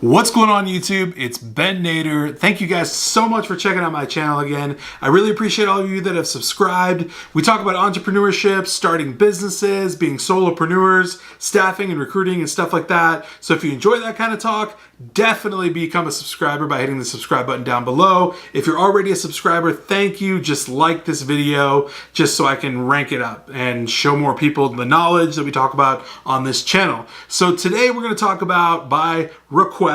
What's going on YouTube? It's Ben Nader. Thank you guys so much for checking out my channel again. I really appreciate all of you that have subscribed. We talk about entrepreneurship, starting businesses, being solopreneurs, staffing and recruiting and stuff like that. So if you enjoy that kind of talk, definitely become a subscriber by hitting the subscribe button down below. If you're already a subscriber, thank you. Just like this video just so I can rank it up and show more people the knowledge that we talk about on this channel. So today we're going to talk about, by request,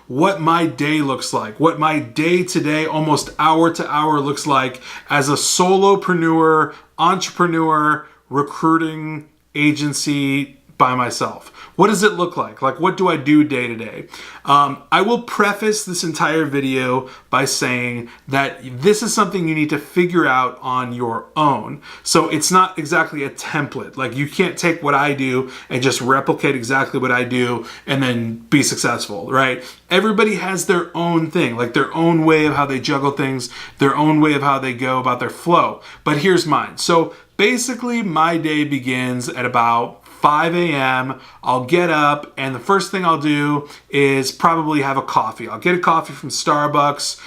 what my day looks like, what my day to day, almost hour to hour looks like as a solopreneur, entrepreneur, recruiting agency by myself. What does it look like? Like, what do I do day to day? I will preface this entire video by saying that this is something you need to figure out on your own. So it's not exactly a template. Like, you can't take what I do and just replicate exactly what I do and then be successful, right? Everybody has their own thing, like their own way of how they juggle things, their own way of how they go about their flow. But here's mine. So basically, my day begins at about 5 a.m. I'll get up and the first thing I'll do is probably have a coffee. I'll get a coffee from Starbucks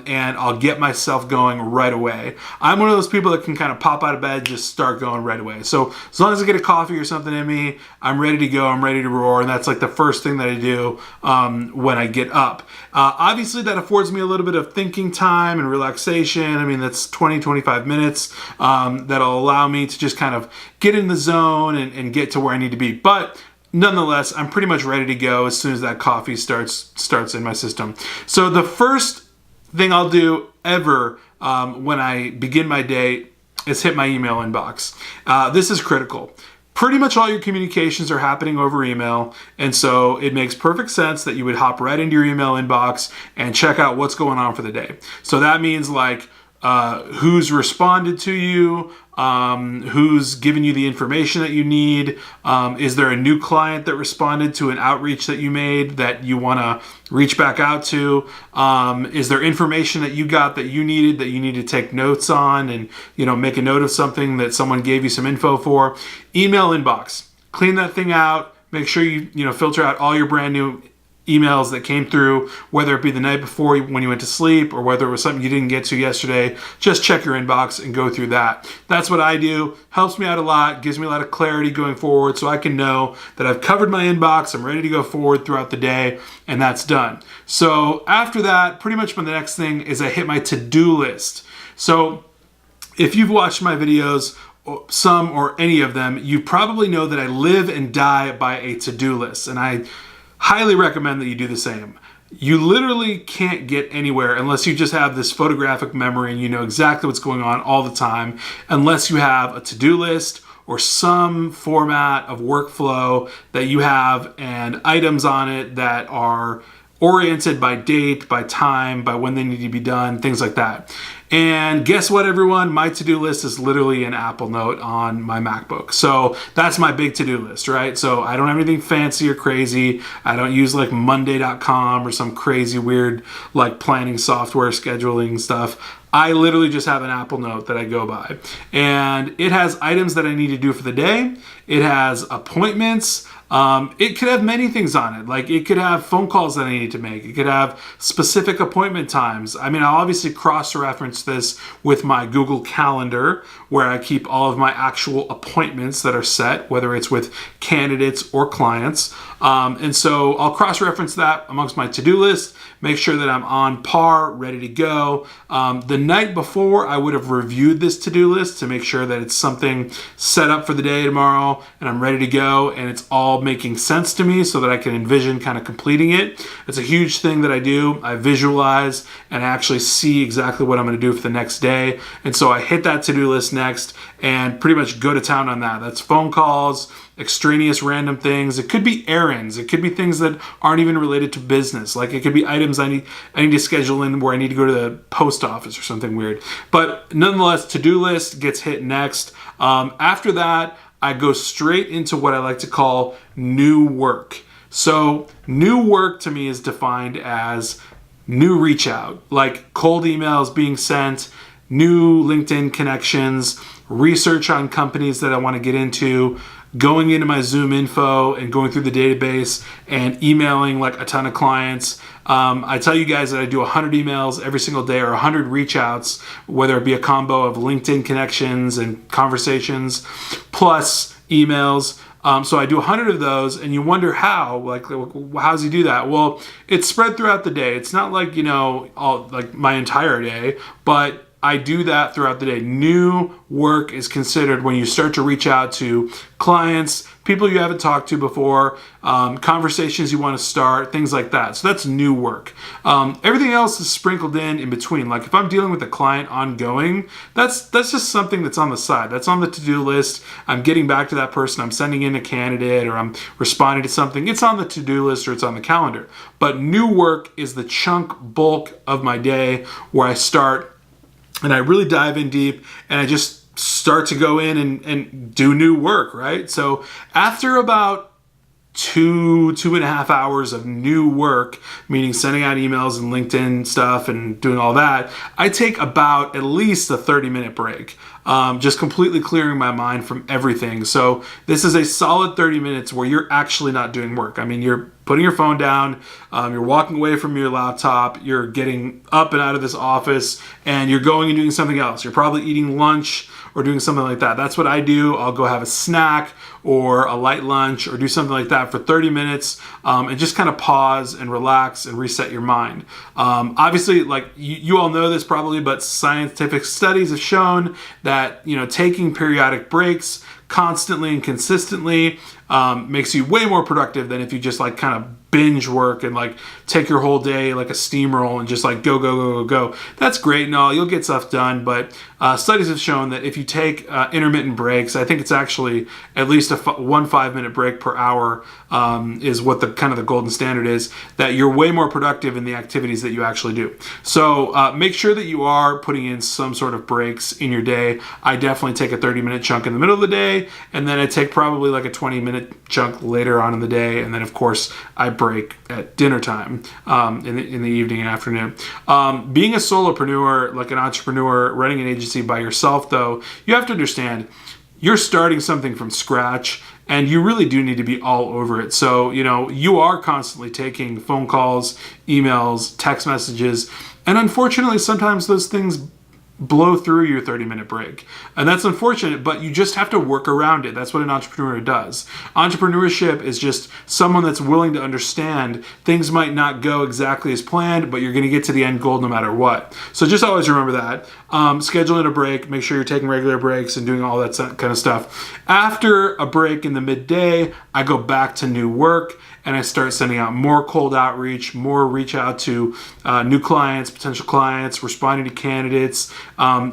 and I'll get myself going right away. I'm one of those people that can kind of pop out of bed, just start going right away. So as long as I get a coffee or something in me, I'm ready to go, I'm ready to roar, and that's like the first thing that I do when I get up. Obviously that affords me a little bit of thinking time and relaxation. I mean, that's 20-25 minutes that'll allow me to just kind of get in the zone and get to where I need to be. But nonetheless, I'm pretty much ready to go as soon as that coffee starts in my system. So the first thing I'll do ever when I begin my day is hit my email inbox. This is critical. Pretty much all your communications are happening over email, and so it makes perfect sense that you would hop right into your email inbox and check out what's going on for the day. So that means like who's responded to you, who's given you the information that you need, is there a new client that responded to an outreach that you made that you want to reach back out to, is there information that you got that you need to take notes on and, you know, make a note of something that someone gave you some info for. Email inbox, clean that thing out, make sure you filter out all your brand new emails that came through, whether it be the night before when you went to sleep or whether it was something you didn't get to yesterday. Just check your inbox and go through that. That's what I do. Helps me out a lot, gives me a lot of clarity going forward so I can know that I've covered my inbox, I'm ready to go forward throughout the day, and that's done. So after that, pretty much the next thing is I hit my to-do list. So if you've watched my videos, some or any of them, you probably know that I live and die by a to-do list, and I highly recommend that you do the same. You literally can't get anywhere unless you just have this photographic memory and you know exactly what's going on all the time, unless you have a to-do list or some format of workflow that you have and items on it that are oriented by date, by time, by when they need to be done, things like that. And guess what, everyone? My to-do list is literally an Apple Note on my MacBook. So that's my big to-do list, right? So I don't have anything fancy or crazy. I don't use like Monday.com or some crazy weird like planning software scheduling stuff. I literally just have an Apple Note that I go by. And it has items that I need to do for the day. It has appointments. It could have many things on it. Like, it could have phone calls that I need to make. It could have specific appointment times. I mean, I'll obviously cross-reference this with my Google Calendar, where I keep all of my actual appointments that are set, whether it's with candidates or clients. And so I'll cross-reference that amongst my to-do list, make sure that I'm on par, ready to go. The night before, I would have reviewed this to-do list to make sure that it's something set up for the day tomorrow and I'm ready to go and it's all making sense to me so that I can envision kind of completing it. It's a huge thing that I do. I visualize and I actually see exactly what I'm going to do for the next day. And so I hit that to-do list next and pretty much go to town on that. That's phone calls, extraneous random things. It could be errands. It could be things that aren't even related to business. Like, it could be items I need to schedule in where I need to go to the post office or something weird. But nonetheless, to-do list gets hit next. After that, I go straight into what I like to call new work. So new work to me is defined as new reach out, like cold emails being sent, new LinkedIn connections, research on companies that I want to get into, going into my Zoom info and going through the database and emailing like a ton of clients. I tell you guys that I do 100 emails every single day, or 100 reach outs, whether it be a combo of LinkedIn connections and conversations plus emails. So I do 100 of those, and you wonder how does he do that? Well, it's spread throughout the day. It's not like, all like my entire day, but I do that throughout the day. New work is considered when you start to reach out to clients, people you haven't talked to before, conversations you want to start, things like that. So that's new work. Everything else is sprinkled in between. Like if I'm dealing with a client ongoing, that's just something that's on the side. That's on the to-do list. I'm getting back to that person. I'm sending in a candidate, or I'm responding to something. It's on the to-do list, or it's on the calendar. But new work is the chunk bulk of my day where I start and I really dive in deep, and I just start to go in and do new work, right? So after about 2.5 hours of new work, meaning sending out emails and LinkedIn stuff and doing all that, I take about at least a 30-minute break, just completely clearing my mind from everything. So this is a solid 30 minutes where you're actually not doing work. I mean, you're putting your phone down, you're walking away from your laptop, you're getting up and out of this office, and you're going and doing something else. You're probably eating lunch or doing something like that. That's what I do. I'll go have a snack or a light lunch or do something like that for 30 minutes and just kind of pause and relax and reset your mind. Obviously, like you all know this probably, but scientific studies have shown that, taking periodic breaks constantly and consistently makes you way more productive than if you just like kind of binge work and like take your whole day like a steamroll and just like go. That's great and all, you'll get stuff done, but studies have shown that if you take intermittent breaks, I think it's actually at least one 5-minute break per hour is what the kind of the golden standard is, that you're way more productive in the activities that you actually do. So make sure that you are putting in some sort of breaks in your day. I definitely take a 30-minute chunk in the middle of the day, and then I take probably like a 20-minute chunk later on in the day, and then of course I break at dinner time in the evening and afternoon. Being a solopreneur, like an entrepreneur running an agency by yourself, though, you have to understand you're starting something from scratch, and you really do need to be all over it. So, you are constantly taking phone calls, emails, text messages, and unfortunately, sometimes those things blow through your 30-minute break. And that's unfortunate, but you just have to work around it. That's what an entrepreneur does. Entrepreneurship is just someone that's willing to understand things might not go exactly as planned, but you're going to get to the end goal no matter what. So just always remember that. Schedule in a break, make sure you're taking regular breaks and doing all that kind of stuff. After a break in the midday, I go back to new work, and I start sending out more cold outreach, more reach out to new clients, potential clients, responding to candidates,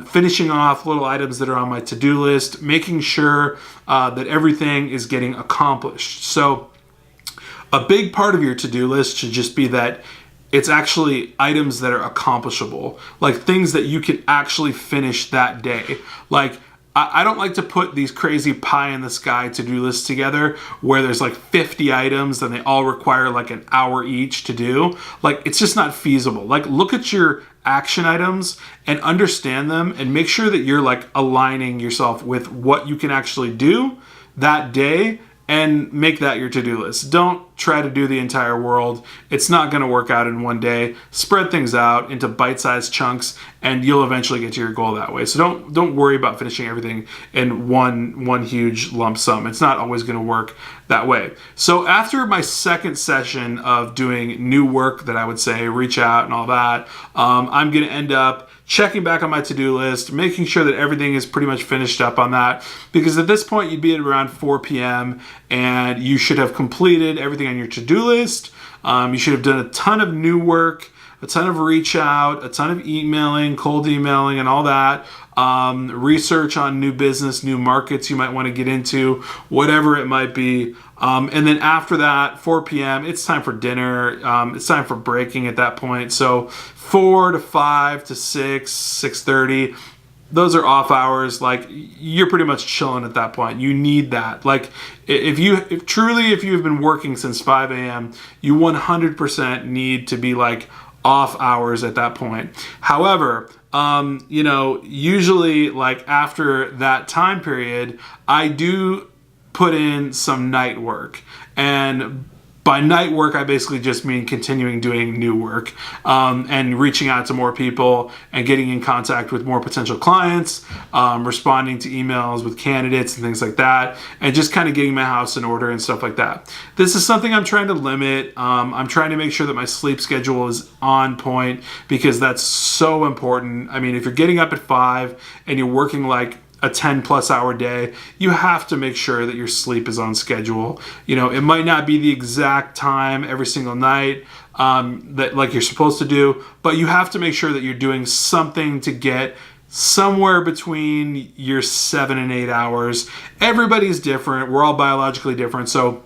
finishing off little items that are on my to-do list, making sure that everything is getting accomplished. So a big part of your to-do list should just be that it's actually items that are accomplishable, like things that you can actually finish that day. Like, I don't like to put these crazy pie in the sky to-do lists together where there's like 50 items and they all require like an hour each to do. Like, it's just not feasible. Like, look at your action items and understand them and make sure that you're like aligning yourself with what you can actually do that day and make that your to-do list. Don't try to do the entire world. It's not going to work out in one day. Spread things out into bite-sized chunks, and you'll eventually get to your goal that way. So don't worry about finishing everything in one huge lump sum. It's not always going to work that way. So after my second session of doing new work that I would say reach out and all that, I'm going to end up checking back on my to-do list, making sure that everything is pretty much finished up on that, because at this point you'd be at around 4 p.m. and you should have completed everything on your to-do list. You should have done a ton of new work, a ton of reach out, a ton of emailing, cold emailing and all that. Research on new business, new markets you might want to get into, whatever it might be. And then after that, 4 p.m., it's time for dinner. It's time for breaking at that point. So 4 to 5 to 6, 6:30, those are off hours. Like, you're pretty much chilling at that point. You need that. Like, if you've been working since 5 a.m., you 100% need to be like off hours at that point. However, usually like after that time period, I do put in some night work. And by night work, I basically just mean continuing doing new work, and reaching out to more people and getting in contact with more potential clients, responding to emails with candidates and things like that, and just kind of getting my house in order and stuff like that. This is something I'm trying to limit. I'm trying to make sure that my sleep schedule is on point, because that's so important. I mean, if you're getting up at 5 and you're working like a 10+ hour day, you have to make sure that your sleep is on schedule. You know, it might not be the exact time every single night that like you're supposed to do, but you have to make sure that you're doing something to get somewhere between your 7 and 8 hours. Everybody's different. We're all biologically different. So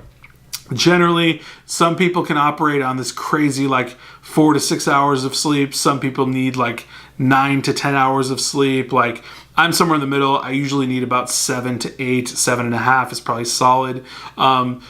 generally, some people can operate on this crazy like 4 to 6 hours of sleep. Some people need like 9 to 10 hours of sleep. Like, I'm somewhere in the middle. I usually need about 7 to 8, 7.5 is probably solid.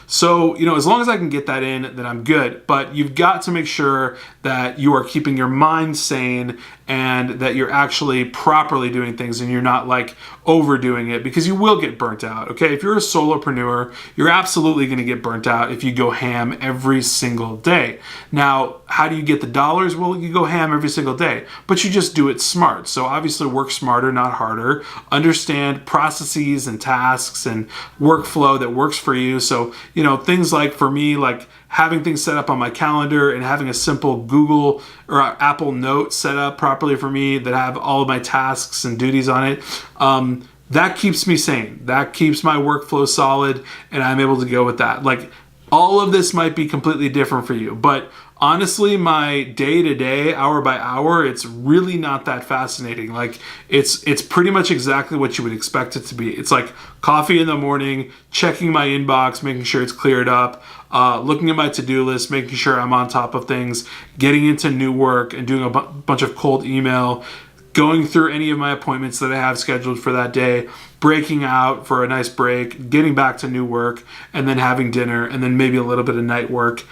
So, you know, as long as I can get that in, then I'm good. But you've got to make sure that you are keeping your mind sane and that you're actually properly doing things and you're not like overdoing it, because you will get burnt out. Okay, if you're a solopreneur, you're absolutely going to get burnt out if you go ham every single day. Now, how do you get the dollars? Well, you go ham every single day, but you just do it smart. So obviously work smarter, not harder. Understand processes and tasks and workflow that works for you. So, you know, things like for me, like having things set up on my calendar and having a simple Google or Apple Note set up properly for me that have all of my tasks and duties on it. That keeps me sane. That keeps my workflow solid, and I'm able to go with that. Like, all of this might be completely different for you, but honestly, my day-to-day, hour by hour, it's really not that fascinating. Like, it's pretty much exactly what you would expect it to be. It's like coffee in the morning, checking my inbox, making sure it's cleared up, looking at my to-do list, making sure I'm on top of things, getting into new work and doing a bunch of cold email, going through any of my appointments that I have scheduled for that day, breaking out for a nice break, getting back to new work, and then having dinner, and then maybe a little bit of night work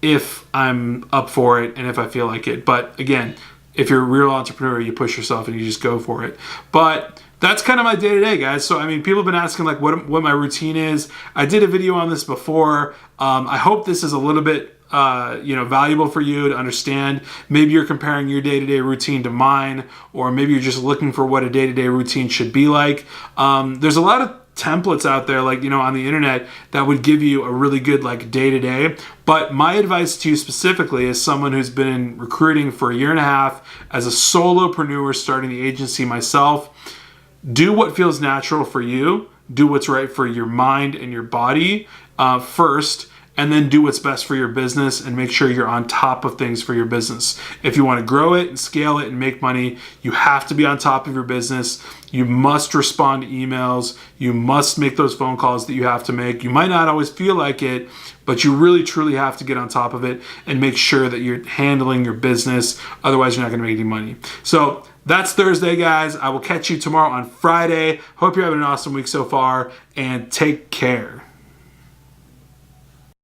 if I'm up for it and if I feel like it. But again, if you're a real entrepreneur, you push yourself and you just go for it. But that's kind of my day-to-day, guys. So, I mean, people have been asking like what my routine is. I did a video on this before. I hope this is a little bit valuable for you to understand. Maybe you're comparing your day-to-day routine to mine, or maybe you're just looking for what a day-to-day routine should be like. There's a lot of templates out there, like, you know, on the internet that would give you a really good like day-to-day. But my advice to you specifically, as someone who's been in recruiting for 1.5 years, as a solopreneur starting the agency myself, do what feels natural for you. Do what's right for your mind and your body first, and then do what's best for your business and make sure you're on top of things for your business. If you want to grow it and scale it and make money, you have to be on top of your business. You must respond to emails. You must make those phone calls that you have to make. You might not always feel like it, but you really, truly have to get on top of it and make sure that you're handling your business. Otherwise, you're not going to make any money. So that's Thursday, guys. I will catch you tomorrow on Friday. Hope you're having an awesome week so far, and take care.